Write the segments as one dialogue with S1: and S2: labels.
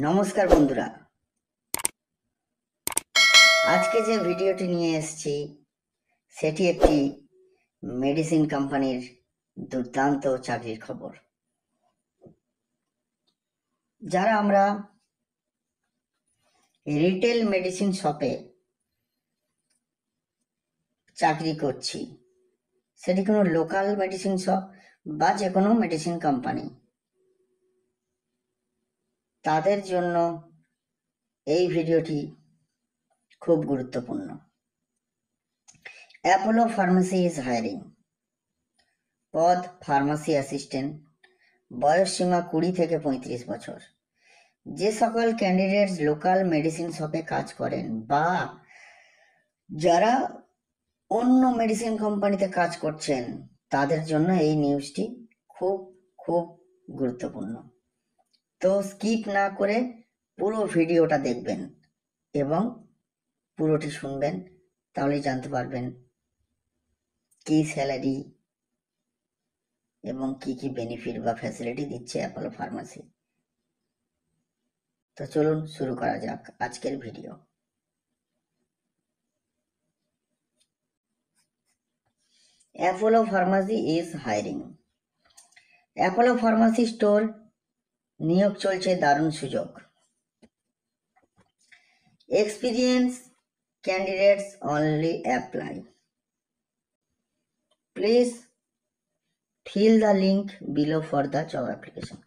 S1: নমস্কার বন্ধুরা, আজকে যে ভিডিওটি নিয়ে এসেছি সেটি একটি মেডিসিন কোম্পানির দুর্দান্ত চাকরির খবর। যারা আমরা রিটেল মেডিসিন শপে চাকরি করছি, সেটি কোনো লোকাল মেডিসিন শপ বা যে কোনো মেডিসিন কোম্পানি, তাদের জন্য এই ভিডিওটি খুব গুরুত্বপূর্ণ। Apollo pharmacy is hiring. পদ ফার্মাসি অ্যাসিস্ট্যান্ট, বয়স সীমা 20 থেকে 35 বছর। যে সকল ক্যান্ডিডেটস লোকাল মেডিসিন শপে কাজ করেন বা যারা অন্য মেডিসিন কোম্পানিতে কাজ করছেন, তাদের জন্য এই নিউজটি খুব খুব গুরুত্বপূর্ণ। তো স্কিপ না করে পুরো ভিডিওটা দেখবেন এবং পুরোটি শুনবেন, তাহলেই জানতে পারবেন কি স্যালারি এবং কি কি বেনিফিট বা ফ্যাসিলিটি দিচ্ছে অ্যাপোলো ফার্মাসি। তো চলুন শুরু করা যাক আজকের video. Apollo Pharmacy is hiring. Apollo Pharmacy store নিয়োগ চলছে, দারুণ সুযোগ। Experience candidates only apply. Please fill the link below for the job application.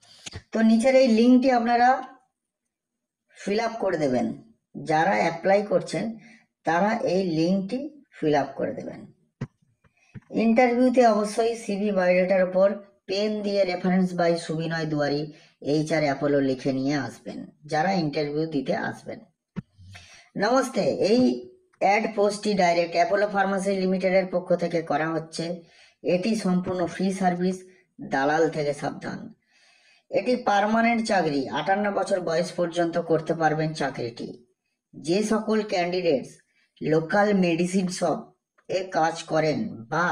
S1: তো নিচের এই লিঙ্কটি আপনারা ফিল আপ করে দেবেন। যারা অ্যাপ্লাই করছেন তারা এই লিঙ্কটি ফিল আপ করে দেবেন। ইন্টারভিউতে অবশ্যই সিভি বায়োডাটার উপর পেন দিয়ে reference by Subinoy Duari HR Apollo লিখে নিয়ে আসবেন যারা ইন্টারভিউ দিতে আসবেন। নমস্তে, এই অ্যাড পোস্টটি ডাইরেক্ট অ্যাপোলো ফার্মাসি লিমিটেডের পক্ষ থেকে করা হচ্ছে। এটি সম্পূর্ণ ফ্রি সার্ভিস, দালাল থেকে সাবধান। এটি পার্মানেন্ট চাকরি, 58 বছর বয়স পর্যন্ত করতে পারবেন চাকরিটি। যে সকল ক্যান্ডিডেটস লোকাল মেডিসিন শপ এ কাজ করেন বা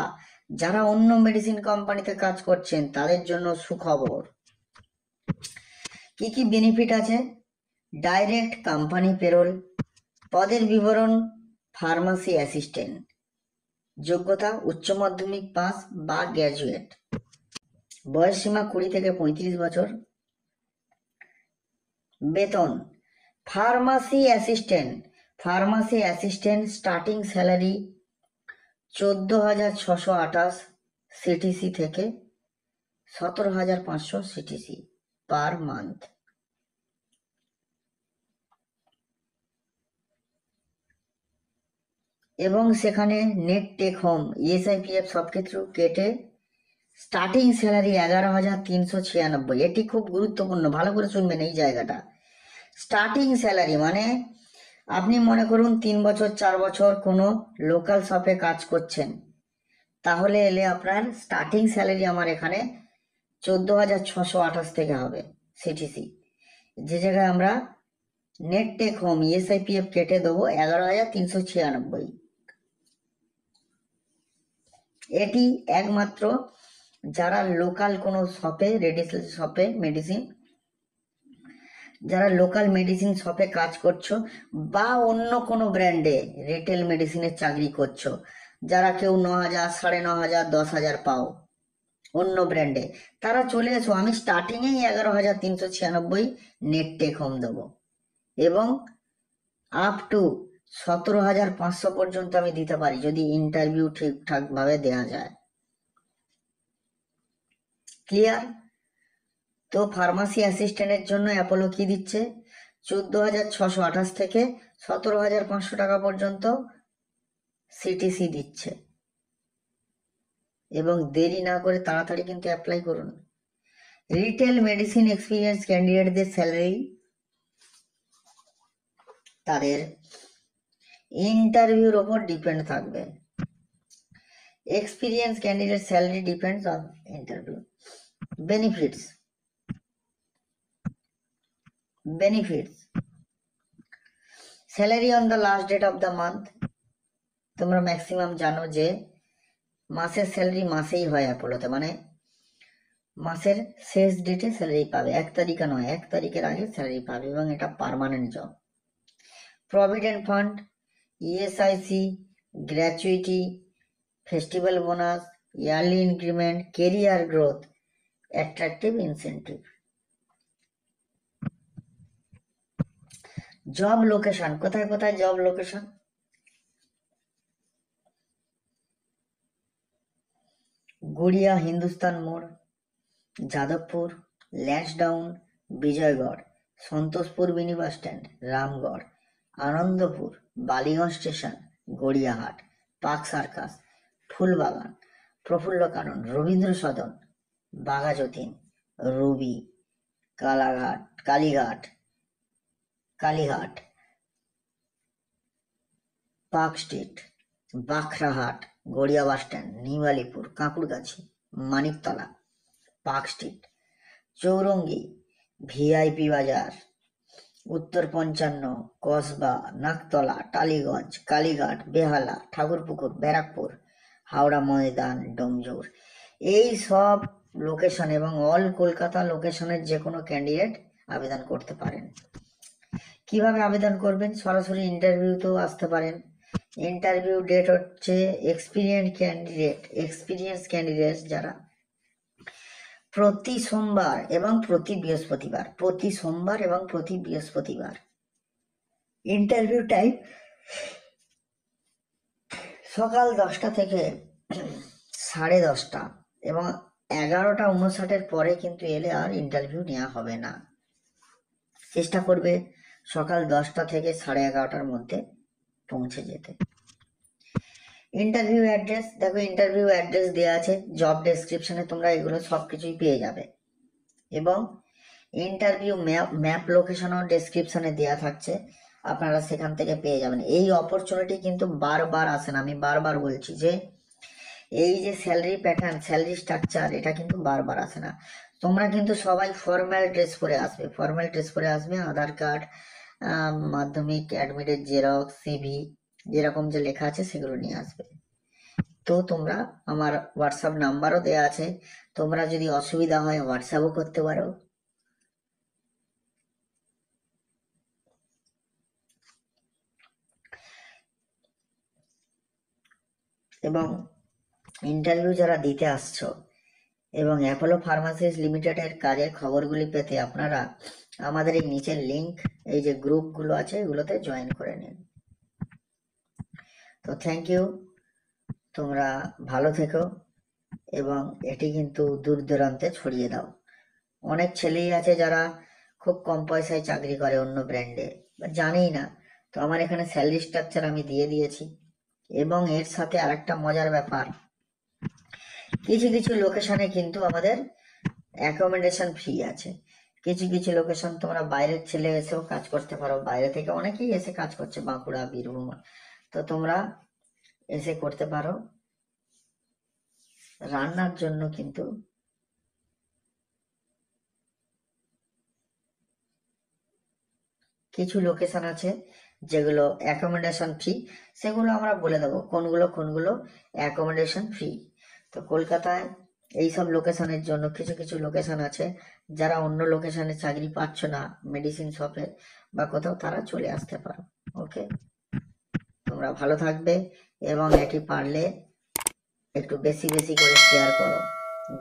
S1: যারা অন্য মেডিসিন কোম্পানিতে কাজ করছেন, তাদের জন্য সুখবর। কি কি বেনিফিট আছে? Direct company payroll. পদের বিবরণ ফার্মাসি অ্যাসিস্ট্যান্ট, যোগ্যতা উচ্চ মাধ্যমিক পাস বা গ্র্যাজুয়েট, বয়স সীমা 20 থেকে 35 বছর। বেতন pharmacy assistant starting salary 14,628 CTC থেকে 17,500 CTC পার মান্থ। এবং সেখানে নেট টেক হোম ESIPF সব কিছু কেটে স্টার্টিং স্যালারি 11,396। এটি খুব গুরুত্বপূর্ণ, ভালো করে শুনবেন এই জায়গাটা। স্টার্টিং স্যালারি মানে আপনি মনে করুন 3 বছর 4 বছর কোনো লোকাল শপে কাজ করছেন, তাহলে এলে আপনার স্টার্টিং স্যালারি আমার এখানে 14,628 থেকে হবে CTC, যে জায়গায় আমরা নেট টেক হোম ESIPF কেটে দেবো 11,396। এটি একমাত্র যারা লোকাল কোনো শপে যারা লোকাল মেডিসিন শপে কাজ করছো বা অন্য কোনো ব্র্যান্ডে রিটেল মেডিসিনের চাকরি করছো, যারা কেউ 9,000, 9,500, 10,000 পাও অন্য ব্র্যান্ডে, তারা চলে এসো। আমি স্টার্টিংয়েই 11,396 নেট টেক হোম দেবো এবং আপ টু 17,500 পর্যন্ত আমি দিতে পারি যদি ইন্টারভিউ ঠিকঠাক ভাবে দেওয়া যায়। ক্লিয়ার? তো ফার্মাসি অ্যাসিস্ট্যান্টের জন্য অ্যাপোলো কি দিচ্ছে? 14,628 থেকে 17,500 টাকা পর্যন্ত CTC দিচ্ছে। এবং দেরি না করে তাড়াতাড়ি কিন্তু অ্যাপ্লাই করুন। রিটেল মেডিসিন এক্সপিরিয়েন্স ক্যান্ডিডেটদের স্যালারি তাদের ইন্টারভিউর ওপর ডিপেন্ড থাকবে। Experience candidate salary depends on interview. Benefits salary on the last date of the month. তোমরা ম্যাক্সিমাম জানো যে মাসের স্যালারি মাসেই হয় অ্যাপোলোতে, মানে মাসের শেষ ডেটে স্যালারি পাবে, 1 তারিখে নয়, 1 তারিখের আগে স্যালারি পাবে এবং এটা permanent job. Provident fund, ESIC, gratuity, festival bonus, yearly increment, career growth, attractive incentive. Job location, কোথায় কোথায় জব লোকেশন? গড়িয়া হিন্দুস্তান মোড়, Jadavpur, Lansdowne, Bijoygarh, Santoshpur mini bus stand, Ramgarh, Anandapur, Ballygunge station, Gariahat, Park Circus, Phoolbagan, Prafulla Kanan, Rabindra Sadan, Baghajatin, Rabi, Kalighat, Park Street, Bakhrahat, Garia bus stand, New Alipore, Kankurgachi, Maniktala, Park Street, Chowringhee, VIP Bazar, উত্তর 55, কসবা, নাকতলা, টালিগঞ্জ, কালীঘাট, বেহালা, ঠাকুরপুকুর, ব্যারাকপুর, হাওড়া ময়দান, ডোমজুর। এই সব location এবং all Kolkata লোকেশনের যে কোনো candidate আবেদন করতে পারেন। কিভাবে আবেদন করবেন? সরাসরি ইন্টারভিউতেও আসতে পারেন। ইন্টারভিউ ডেট হচ্ছে এক্সপিরিয়েন্স ক্যান্ডিডেট যারা প্রতি সোমবার এবং প্রতি বৃহস্পতিবার। ইন্টারভিউ টাইম সকাল 10টা থেকে 10:30 এবং 11:59 পরে কিন্তু এলে আর ইন্টারভিউ নেওয়া হবে না। চেষ্টা করবে সকাল 10টা থেকে 11:30টার মধ্যে পৌঁছে যেতে। ইন্টারভিউ অ্যাড্রেস, দেখো ইন্টারভিউ অ্যাড্রেস দেওয়া আছে জব ডেসক্রিপশনে, তোমরা এগুলো সব কিছুই পেয়ে যাবে এবং ইন্টারভিউ ম্যাপ লোকেশনও ডেসক্রিপশনে দেওয়া থাকছে, আপনারা সেখান থেকে পেয়ে যাবেন। এই অপরচুনিটি কিন্তু বারবার আসে না, আমি বারবার বলছি যে এই যে স্যালারি প্যাটার্ন, স্যালারি স্ট্রাকচার, এটা কিন্তু বারবার আসে না। তোমরা কিন্তু সবাই ফর্মাল ড্রেস পরে আসবে, আধার কার্ড, মাধ্যমিক অ্যাডমিটের জেরক্স, সিভি, যেরকম যে লেখা আছে সেগুলো নিয়ে আসবে। তো তোমরা, আমার হোয়াটসঅ্যাপ নাম্বারও দেওয়া আছে, তোমরা যদি অসুবিধা হয় হোয়াটসঅ্যাপও করতে পারো। এবং ইন্টারভিউ যারা দিতে আসছো এবং অ্যাপোলো ফার্মাসিস লিমিটেডের কাজের খবরগুলি পেতে আপনারা আমাদের এই নিচের লিঙ্ক, এই যে গ্রুপগুলো আছে এগুলোতে জয়েন করে নিন। তো থ্যাংক ইউ, তোমরা ভালো থেকো এবং এটি কিন্তু দূর দূরান্তে ছড়িয়ে দাও। অনেক ছেলেই আছে যারা খুব কম পয়সায় চাকরি করে অন্য ব্র্যান্ডে, জানেই না। তো আমার এখানে স্যালারি স্ট্রাকচার আমি দিয়ে দিয়েছি এবং এর সাথে আরেকটা মজার ব্যাপার, কিছু কিছু লোকেশনে কিন্তু আমাদের অ্যাকোমোডেশন ফ্রি আছে। কিছু কিছু লোকেশন তোমরা বাইরের ছেলে এসেও কাজ করতে পারো, বাইরে থেকে অনেকেই এসে কাজ করছে, বাঁকুড়া, বীরভূম, তো তোমরা এসে করতে পারো। রান্নার জন্য কিন্তু কিছু লোকেশন আছে যেগুলো অ্যাকোমোডেশন ফ্রি, সেগুলো আমরা বলে দেবো কোনগুলো অ্যাকোমোডেশন ফ্রি। তো কলকাতায় এইসব লোকেশনের জন্য কিছু কিছু লোকেশন আছে, যারা অন্য লোকেশনে চাকরি পাচ্ছ না, মেডিসিন শপে বা কোথাও, তারা চলে আসতে পারো। ওকে, তোমরা ভালো থাকবে এবং এটি পারলে একটু বেশি বেশি করে শেয়ার করো,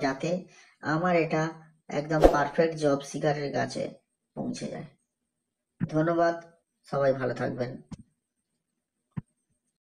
S1: যাতে আমার এটা একদম পারফেক্ট জব সিকারের কাছে পৌঁছে যায়। ধন্যবাদ, সবাই ভালো থাকবেন।